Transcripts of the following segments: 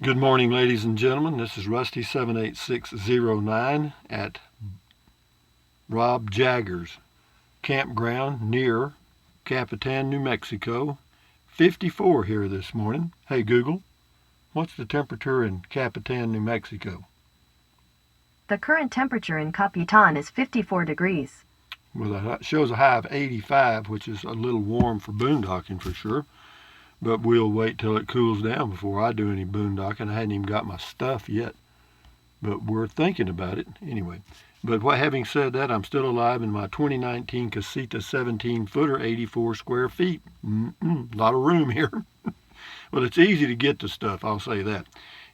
Good morning, ladies and gentlemen. This is Rusty 78609 at Rob Jagger's campground near Capitan, New Mexico. 54 here this morning. Hey Google, what's the temperature in Capitan, New Mexico? The current temperature in Capitan is 54 degrees. Well, it shows a high of 85, which is a little warm for boondocking for sure. But we'll wait till it cools down before I do any boondocking. I hadn't even got my stuff yet. But we're thinking about it anyway. But having said that, I'm still alive in my 2019 Casita 17-footer, 84 square feet. A lot of room here. Well, it's easy to get to stuff, I'll say that.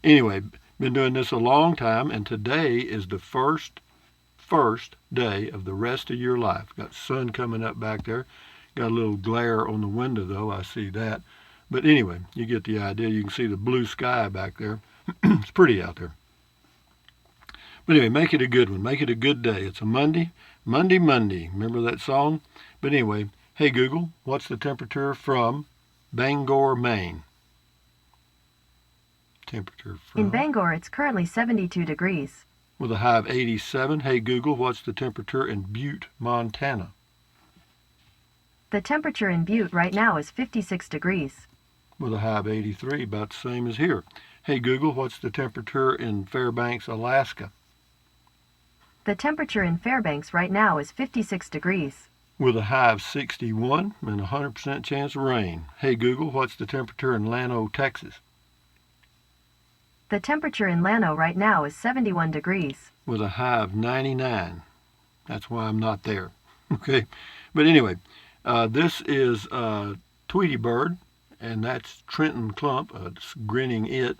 Anyway, been doing this a long time, and today is the first day of the rest of your life. Got sun coming up back there. Got a little glare on the window, though. I see that. But anyway, you get the idea. You can see the blue sky back there. It's pretty out there. But anyway, make it a good one. Make it a good day. It's a Monday. Monday. Remember that song? But anyway, hey Google, what's the temperature from Bangor, Maine? Temperature from... In Bangor, it's currently 72 degrees. With a high of 87. Hey Google, what's the temperature in Butte, Montana? The temperature in Butte right now is 56 degrees. With a high of 83, about the same as here. Hey Google, what's the temperature in Fairbanks, Alaska? The temperature in Fairbanks right now is 56 degrees. With a high of 61 and a 100% chance of rain. Hey Google, what's the temperature in Llano, Texas? The temperature in Llano right now is 71 degrees. With a high of 99. That's why I'm not there. Okay, but anyway, this is Tweety Bird. And that's Trenton Clump, grinning it.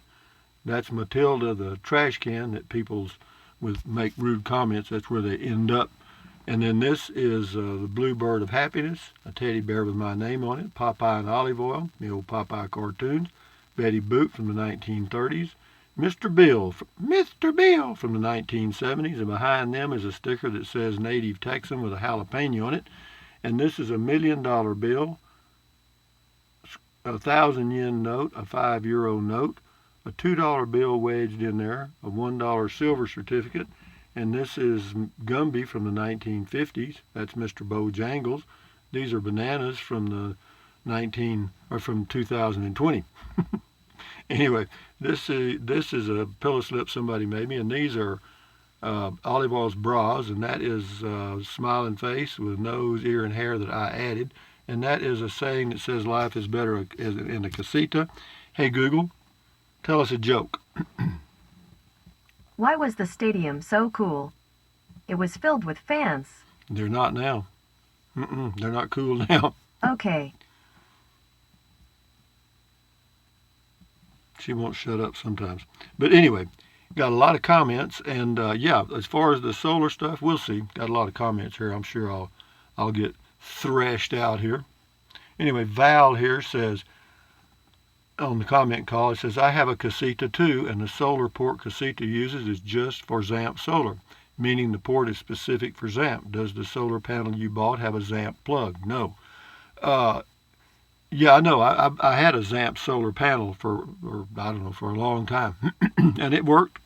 That's Matilda, the trash can that people make rude comments. That's where they end up. And then this is the Blue Bird of Happiness, a teddy bear with my name on it. Popeye and Olive Oyl, the old Popeye cartoons. Betty Boop from the 1930s. Mr. Bill from the 1970s. And behind them is a sticker that says Native Texan with a jalapeno on it. And this is a $1 million bill. A 1,000 yen note, a €5 note, a $2 bill wedged in there, a $1 silver certificate, and this is Gumby from the 1950s. That's Mr. Bojangles. These are bananas from from 2020. Anyway, this is a pillow slip somebody made me, and these are Olive Oyl's bras, and that is smiling face with nose, ear, and hair that I added. And that is a saying that says life is better in a casita. Hey Google, tell us a joke. Why was the stadium so cool? It was filled with fans. They're not now. They're not cool now. Okay. She won't shut up sometimes. But anyway, got a lot of comments. And yeah, as far as the solar stuff, we'll see. Got a lot of comments here. I'm sure I'll get threshed out here. Anyway, Val here says on the comment call, it says, I have a casita too, and the solar port casita uses is just for ZAMP solar, meaning the port is specific for ZAMP. Does the solar panel you bought have a ZAMP plug? No. Yeah, I know. I had a ZAMP solar panel for a long time, and it worked.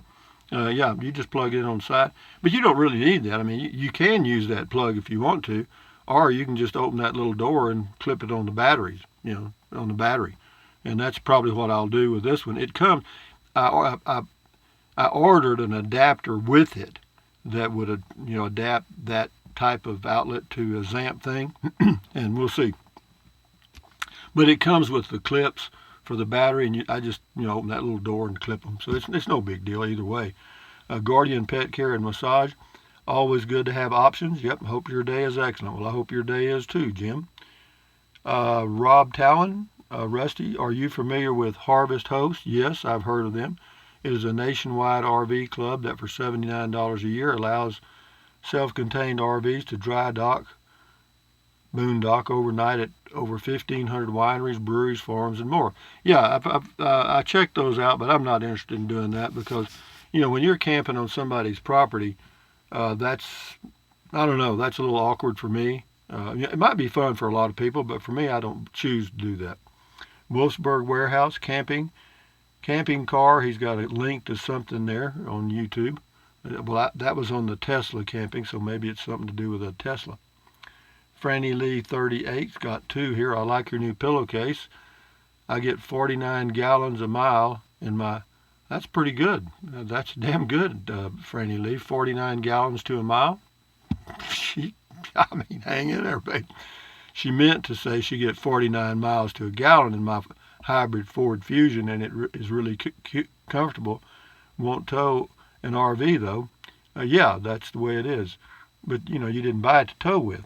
Yeah, you just plug it in on the side, but you don't really need that. I mean, you can use that plug if you want to. Or you can just open that little door and clip it on the batteries, on the battery. And that's probably what I'll do with this one. It comes, I ordered an adapter with it that would, adapt that type of outlet to a ZAMP thing, and we'll see. But it comes with the clips for the battery, and I just, open that little door and clip them. So it's no big deal either way. Guardian Pet Care and Massage. Always good to have options. Yep, hope your day is excellent. Well, I hope your day is too, Jim. Rob Talon, Rusty, are you familiar with Harvest Host? Yes, I've heard of them. It is a nationwide RV club that for $79 a year allows self-contained RVs to dry dock, boondock overnight at over 1,500 wineries, breweries, farms, and more. Yeah, I checked those out, but I'm not interested in doing that because, when you're camping on somebody's property, that's a little awkward for me. It might be fun for a lot of people, but for me, I don't choose to do that. Wolfsburg Warehouse Camping Camping car, he's got a link to something there on YouTube. Well, that was on the Tesla camping, so maybe it's something to do with a Tesla. Franny Lee 38's got 2 here. I like your new pillowcase. I get 49 gallons a mile in my... That's pretty good. That's damn good, Franny Lee. 49 gallons to a mile. Hang in there, babe. She meant to say she get 49 miles to a gallon in my hybrid Ford Fusion, and it is really comfortable. Won't tow an RV, though. Yeah, that's the way it is. But, you didn't buy it to tow with.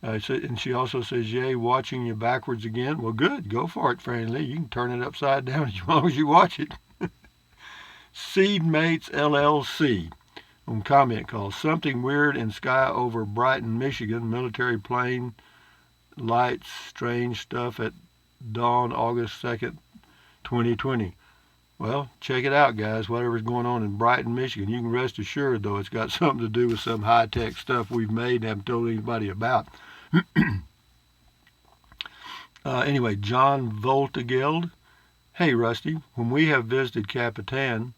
And she also says, yay, watching you backwards again. Well, good. Go for it, Franny Lee. You can turn it upside down as long as you watch it. Seedmates LLC on comment call. Something weird in sky over Brighton, Michigan. Military plane lights, strange stuff at dawn, August 2nd, 2020. Well, check it out, guys. Whatever's going on in Brighton, Michigan. You can rest assured, though, it's got something to do with some high-tech stuff we've made and haven't told anybody about. Anyway, John Voltigeld. Hey, Rusty, when we have visited Capitan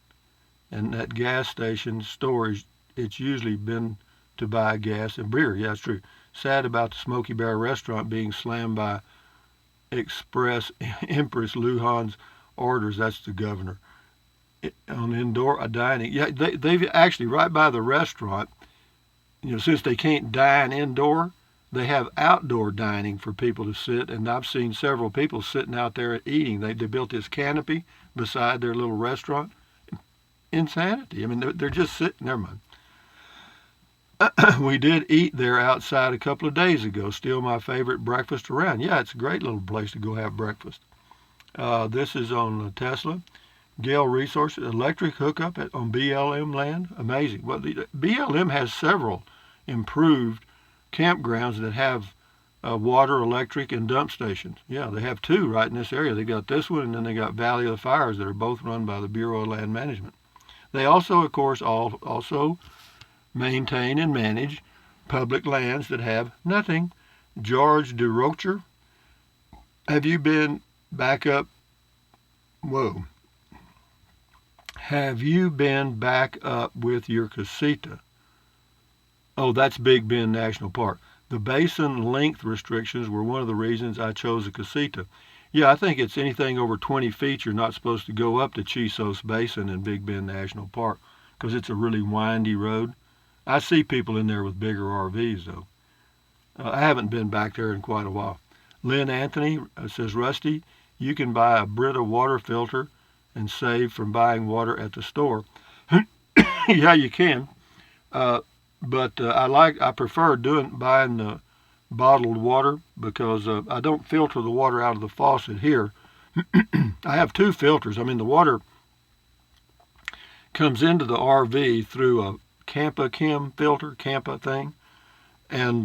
and at gas station storage, it's usually been to buy gas and beer. Yeah, it's true. Sad about the Smoky Bear restaurant being slammed by Express Empress Lujan's orders. That's the governor. On indoor dining. Yeah, they've actually, right by the restaurant, since they can't dine indoor, they have outdoor dining for people to sit, and I've seen several people sitting out there eating. They built this canopy beside their little restaurant. Insanity. I mean, they're just sitting. Never mind. We did eat there outside a couple of days ago. Still my favorite breakfast around. Yeah, it's a great little place to go have breakfast. This is on Tesla. Gale Resources, electric hookup on BLM land. Amazing. Well, the BLM has several improved campgrounds that have water, electric, and dump stations. Yeah, they have 2 right in this area. They got this one, and then they got Valley of the Fires that are both run by the Bureau of Land Management. They also, of course, also maintain and manage public lands that have nothing. George DeRocher, have you been back up? Whoa. Have you been back up with your casita? Oh, that's Big Bend National Park. The basin length restrictions were one of the reasons I chose a casita. Yeah, I think it's anything over 20 feet. You're not supposed to go up to Chisos Basin in Big Bend National Park because it's a really windy road. I see people in there with bigger RVs, though. I haven't been back there in quite a while. Lynn Anthony says, Rusty, you can buy a Brita water filter and save from buying water at the store. Yeah, you can. But I prefer buying the bottled water because I don't filter the water out of the faucet here. I have 2 filters. I mean, the water comes into the RV through a Campa Chem filter, Campa thing, and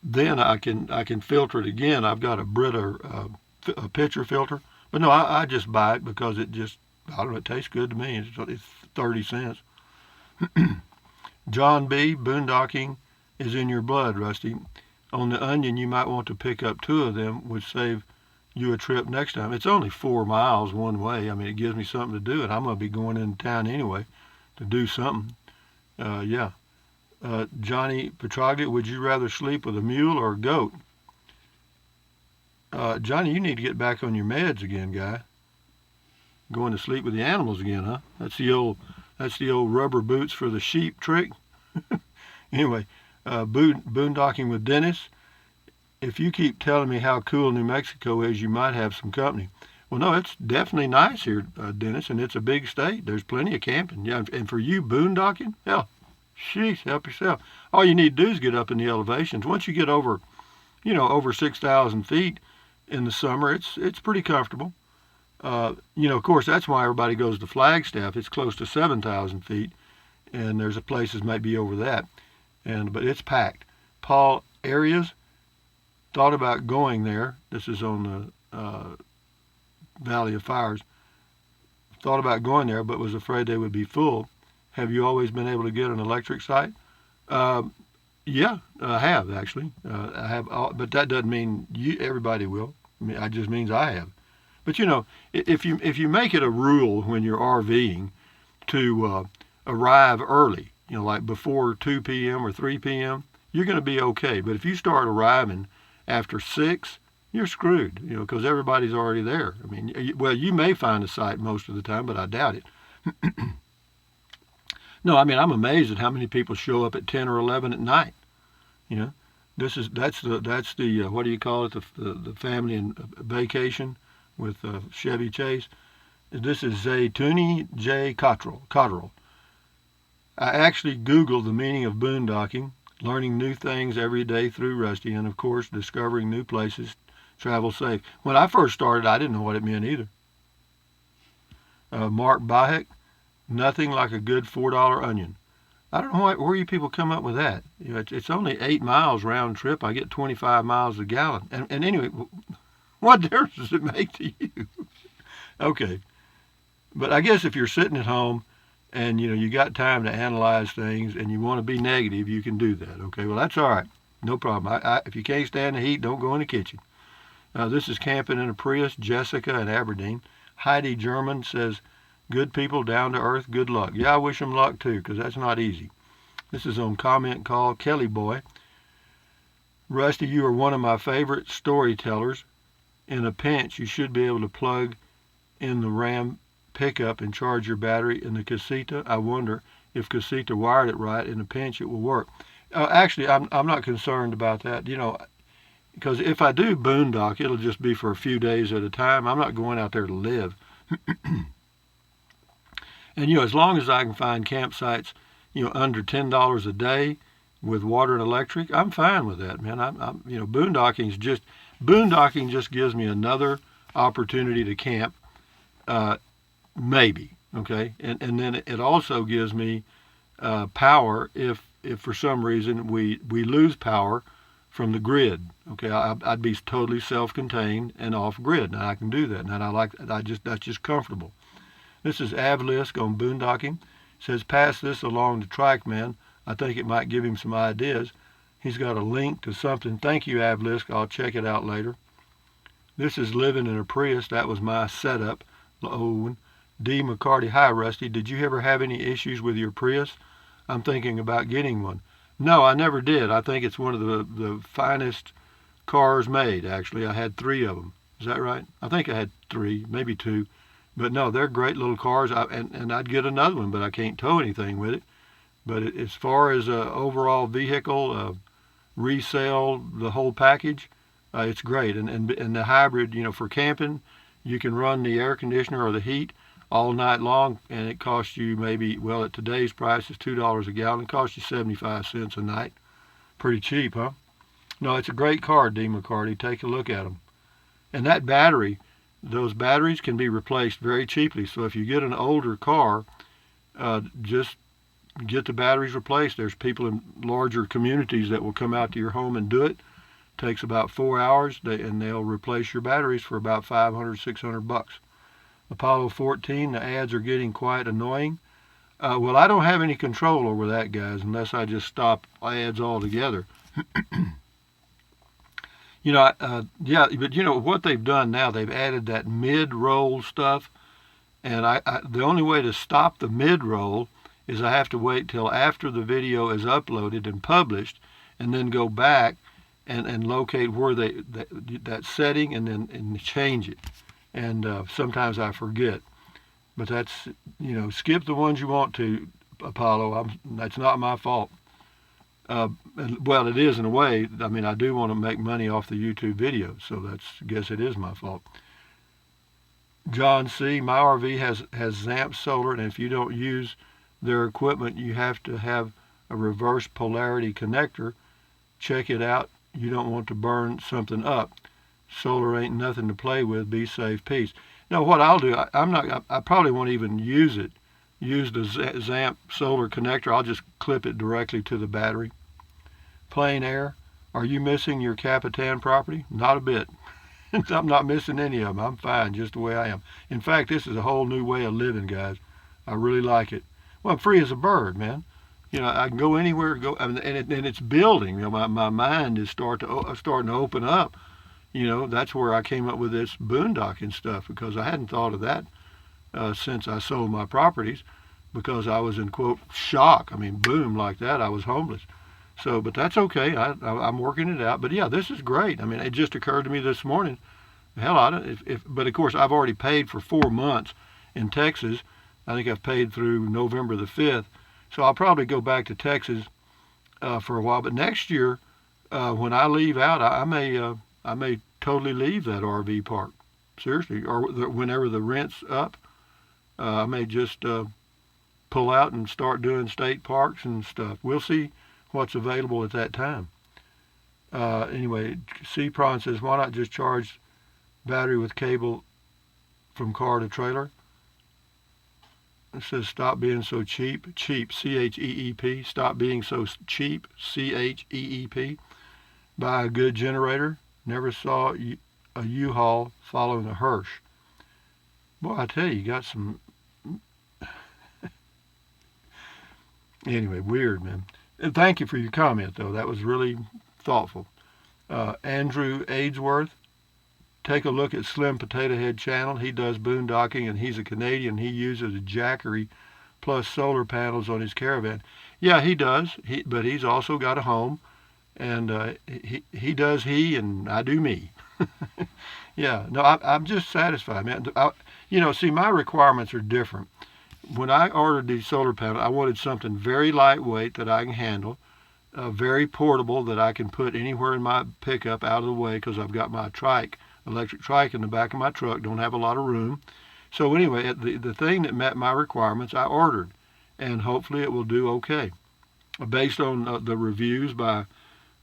then I can filter it again. I've got a Brita a pitcher filter, but no, I just buy it because it just, I don't know, it tastes good to me. It's 30 cents. John B. Boondocking is in your blood, Rusty. On the Onion, you might want to pick up 2 of them, which save you a trip next time. It's only 4 miles one way. I mean, it gives me something to do, and I'm going to be going into town anyway to do something. Yeah. Johnny Petraglia, would you rather sleep with a mule or a goat? Johnny, you need to get back on your meds again, guy. Going to sleep with the animals again, huh? That's the old rubber boots for the sheep trick. Anyway, boondocking with Dennis. If you keep telling me how cool New Mexico is, you might have some company. Well, no, it's definitely nice here, Dennis, and it's a big state. There's plenty of camping. Yeah, and for you boondocking, hell, sheesh, help yourself. All you need to do is get up in the elevations. Once you get over 6,000 feet in the summer, it's pretty comfortable. Of course, that's why everybody goes to Flagstaff. It's close to 7,000 feet, and there's places might be over that, but it's packed. Paul Arias thought about going there. This is on the Valley of Fires. Thought about going there, but was afraid they would be full. Have you always been able to get an electric site? Yeah, I have actually. I have, but that doesn't mean everybody will. I mean, it just means I have. But if you make it a rule when you're RVing to arrive early, like before 2 p.m. or 3 p.m., you're going to be okay. But if you start arriving after 6, you're screwed, because everybody's already there. I mean, well, you may find a site most of the time, but I doubt it. No, I mean, I'm amazed at how many people show up at 10 or 11 at night. That's the what do you call it? The family and vacation with Chevy Chase. This is Zaytuni J. Cottrell. I actually Googled the meaning of boondocking, learning new things every day through Rusty, and of course discovering new places. Travel safe. When I first started, I didn't know what it meant either. Mark Bahek, nothing like a good $4 onion. I don't know where you people come up with that. It's only 8 miles round trip. I get 25 miles a gallon. And anyway, what difference does it make to you? Okay. But I guess if you're sitting at home and, you got time to analyze things and you want to be negative, you can do that. Okay, well, that's all right. No problem. If you can't stand the heat, don't go in the kitchen. This is Camping in a Prius, Jessica in Aberdeen. Heidi German says, good people, down to earth, good luck. Yeah, I wish them luck too, because that's not easy. This is on Comment Call, Kelly Boy. Rusty, you are one of my favorite storytellers. In a pinch, you should be able to plug in the Ram pickup and charge your battery in the Casita. I wonder if Casita wired it right. In a pinch, it will work. Actually, I'm not concerned about that. Because if I do boondock, it'll just be for a few days at a time. I'm not going out there to live. And, as long as I can find campsites, under $10 a day with water and electric, I'm fine with that, man. Boondocking just gives me another opportunity to camp, maybe, okay? And then it also gives me power if for some reason we lose power from the grid. Okay, I'd be totally self-contained and off-grid, and I can do that. And that's just comfortable. This is Avlisk on boondocking. It says, pass this along to Trikeman. I think it might give him some ideas. He's got a link to something. Thank you, Avlisk. I'll check it out later. This is Living in a Prius. That was my setup. Owen. D. McCarty. Hi, Rusty. Did you ever have any issues with your Prius? I'm thinking about getting one. No, I never did. I think it's one of the finest cars made, actually. I had 3 of them. Is that right? I think I had 3, maybe 2. But no, they're great little cars, and I'd get another one, but I can't tow anything with it. But as far as overall vehicle, resale, the whole package, it's great. And the hybrid, for camping, you can run the air conditioner or the heat all night long, and it costs you maybe, well, at today's price, it's $2 a gallon. It costs you 75 cents a night. Pretty cheap, huh? No, it's a great car, D. McCarty. Take a look at them. And that battery, those batteries can be replaced very cheaply. So if you get an older car, just get the batteries replaced. There's people in larger communities that will come out to your home and do it. Takes about 4 hours, and they'll replace your batteries for about $500, $600. Apollo 14, the ads are getting quite annoying. Well, I don't have any control over that, guys, unless I just stop ads altogether. Yeah, but what they've done now, they've added that mid-roll stuff, and the only way to stop the mid-roll is I have to wait till after the video is uploaded and published, and then go back and locate where that setting and change it. And sometimes I forget. But that's, skip the ones you want to, Apollo. That's not my fault. Well, it is in a way. I mean, I do want to make money off the YouTube videos, so I guess it is my fault. John C., my RV has Zamp Solar, and if you don't use their equipment, you have to have a reverse polarity connector. Check it out. You don't want to burn something up. Solar ain't nothing to play with. Be safe. Peace. Now, what I'll do, I probably won't even use it. Use the Zamp Solar connector. I'll just clip it directly to the battery. Plain Air, are you missing your Capitan property? Not a bit. I'm not missing any of them. I'm fine just the way I am. In fact, this is a whole new way of living, guys. I really like it. Well, I'm free as a bird, man. I can go anywhere, and it's building. My mind is starting to open up. that's where I came up with this boondocking stuff, because I hadn't thought of that since I sold my properties, because I was in, quote, shock. I mean, boom, like that, I was homeless. So, but that's okay. I'm working it out. But yeah, this is great. I mean, it just occurred to me this morning. Hell, I don't. But of course, I've already paid for 4 months in Texas. I think I've paid through November the 5th. So I'll probably go back to Texas for a while. But next year, when I leave out, I may totally leave that RV park. Seriously, or whenever the rent's up, I may just pull out and start doing state parks and stuff. We'll see what's available at that time. Anyway, C. Prawn says, why not just charge battery with cable from car to trailer? It says, stop being so cheap. Cheap, C-H-E-E-P. Stop being so cheap, C-H-E-E-P. Buy a good generator. Never saw a U-Haul following a Hirsch. Boy, I tell you got some... Anyway, weird, man. And thank you for your comment, though. That was really thoughtful. Andrew Aidsworth, take a look at Slim Potato Head channel. He does boondocking, and he's a Canadian. He uses a Jackery plus solar panels on his caravan. Yeah, he does. But he's also got a home, and he does he, and I do me. Yeah, no, I'm just satisfied, man. See, my requirements are different. When I ordered these solar panels, I wanted something very lightweight that I can handle, very portable that I can put anywhere in my pickup out of the way, because I've got my electric trike in the back of my truck, don't have a lot of room. So anyway, the thing that met my requirements, I ordered, and hopefully it will do okay. Based on the reviews by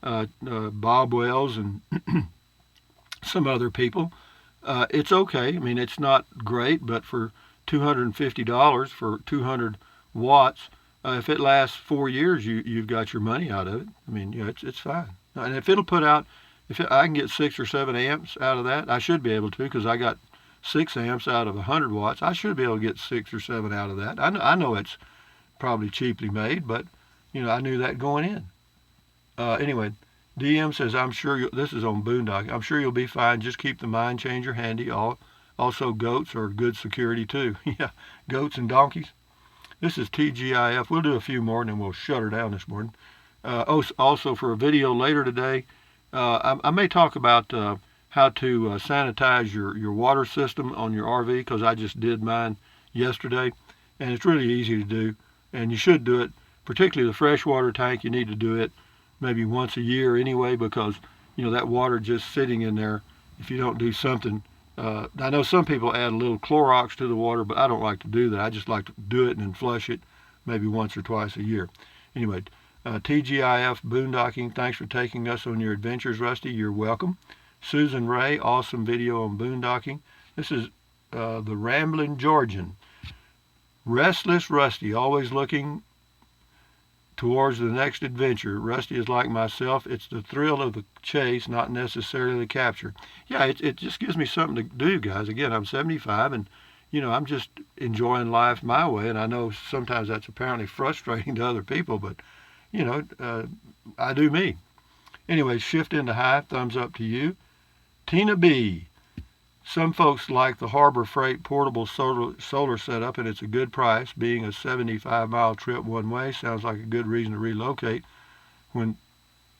Bob Wells and some other people, it's okay. I mean, it's not great, but for $250 for 200 watts, if it lasts 4 years, you've got your money out of it. I mean, it's fine. And if it'll put out, I can get 6 or 7 amps out of that, I should be able to, because I got 6 amps out of 100 watts. I should be able to get 6 or 7 out of that. I know it's probably cheaply made, but I knew that going in. Anyway, DM says, I'm sure this is on Boondock. I'm sure you'll be fine. Just keep the mind changer handy. Also, goats are good security too. Yeah, goats and donkeys. This is TGIF. We'll do a few more and then we'll shut her down this morning. Also, for a video later today, I may talk about how to sanitize your water system on your RV, because I just did mine yesterday, and it's really easy to do, and you should do it. Particularly the freshwater tank, you need to do it maybe once a year anyway, because that water just sitting in there, if you don't do something. I know some people add a little Clorox to the water, but I don't like to do that. I just like to do it and then flush it maybe once or twice a year. Anyway, TGIF Boondocking, thanks for taking us on your adventures, Rusty. You're welcome. Susan Ray, awesome video on boondocking. This is the Rambling Georgian. Restless Rusty, always looking towards the next adventure. Rusty is like myself. It's the thrill of the chase, not necessarily the capture. Yeah, it just gives me something to do, guys. Again, I'm 75, and I'm just enjoying life my way, and I know sometimes that's apparently frustrating to other people, but I do me. Anyway, shift into high, thumbs up to you. Tina B. Some folks like the Harbor Freight portable solar setup, and it's a good price. Being a 75-mile trip one way, sounds like a good reason to relocate. When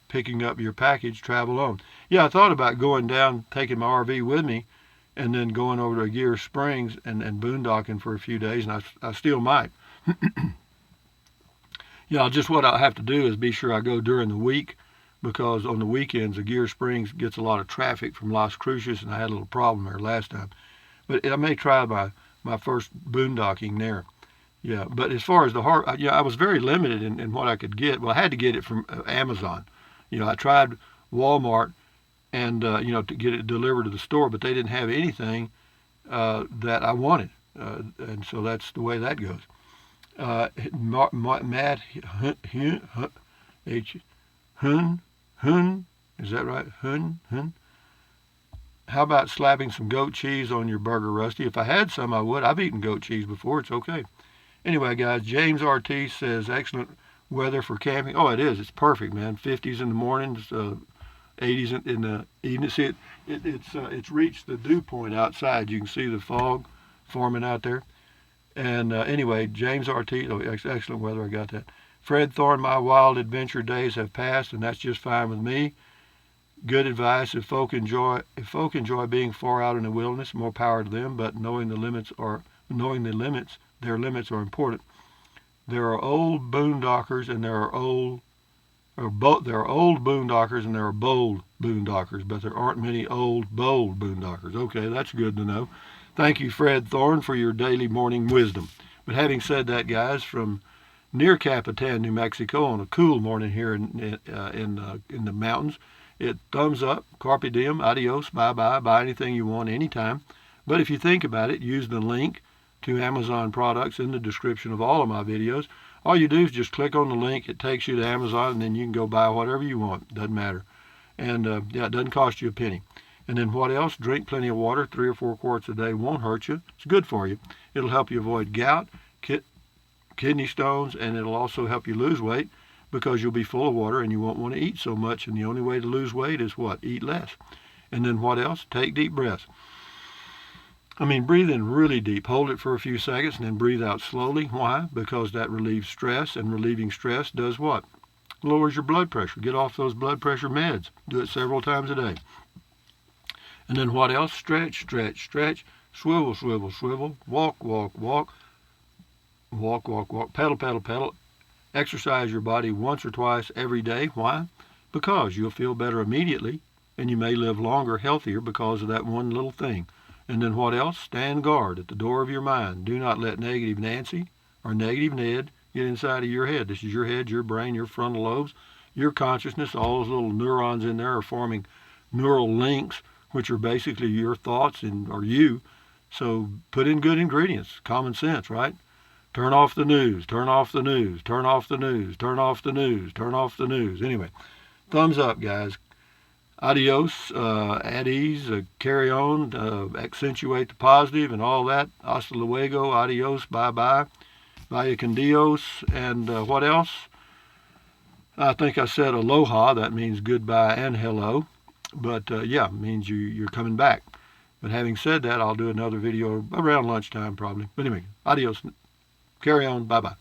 picking up your package, travel on. Yeah, I thought about going down, taking my RV with me, and then going over to Gear Springs and boondocking for a few days, and I still might. Just what I have to do is be sure I go during the week, because on the weekends, the Gear Springs gets a lot of traffic from Las Cruces, and I had a little problem there last time. But I may try my first boondocking there. Yeah, but as far as the I was very limited in what I could get. Well, I had to get it from Amazon. I tried Walmart and, to get it delivered to the store, but they didn't have anything that I wanted. And so that's the way that goes. Matt Hun, is that right? Hun. How about slapping some goat cheese on your burger, Rusty? If I had some, I would. I've eaten goat cheese before. It's okay. Anyway, guys, James Ortiz says, excellent weather for camping. Oh, it is. It's perfect, man. 50s in the mornings, 80s in the evening. See it's reached the dew point outside. You can see the fog forming out there. And anyway, James R. T. Oh, excellent weather. I got that. Fred Thorne, my wild adventure days have passed, and that's just fine with me. Good advice. If folk enjoy being far out in the wilderness, more power to them. But knowing the limits, their limits are important. There are old boondockers, and there are old boondockers, and there are bold boondockers. But there aren't many old, bold boondockers. Okay, that's good to know. Thank you, Fred Thorne, for your daily morning wisdom. But having said that, guys, from near Capitan, New Mexico, on a cool morning here in the mountains, thumbs up, carpe diem, adios, bye-bye, buy anything you want anytime. But if you think about it, use the link to Amazon products in the description of all of my videos. All you do is just click on the link. It takes you to Amazon, and then you can go buy whatever you want. Doesn't matter. And it doesn't cost you a penny. And then what else? Drink plenty of water. 3 or 4 quarts a day won't hurt you. It's good for you. It'll help you avoid gout, kidney stones, and it'll also help you lose weight because you'll be full of water and you won't want to eat so much. And the only way to lose weight is what? Eat less. And then what else? Take deep breaths. Breathe in really deep. Hold it for a few seconds and then breathe out slowly. Why? Because that relieves stress, and relieving stress does what? Lowers your blood pressure. Get off those blood pressure meds. Do it several times a day. And then what else? Stretch, stretch, stretch. Swivel, swivel, swivel. Walk, walk, walk. Walk, walk, walk. Pedal, pedal, pedal. Exercise your body once or twice every day. Why? Because you'll feel better immediately, and you may live longer, healthier because of that one little thing. And then what else? Stand guard at the door of your mind. Do not let negative Nancy or negative Ned get inside of your head. This is your head, your brain, your frontal lobes, your consciousness. All those little neurons in there are forming neural links, which are basically your thoughts or you. So put in good ingredients. Common sense, right? Turn off the news, turn off the news, turn off the news, turn off the news, turn off the news. Anyway, thumbs up, guys. Adios, at ease, carry on, accentuate the positive and all that. Hasta luego, adios, bye-bye, vaya con Dios, and what else? I think I said aloha. That means goodbye and hello. But it means you're coming back. But having said that, I'll do another video around lunchtime probably. But anyway, adios. Carry on. Bye-bye.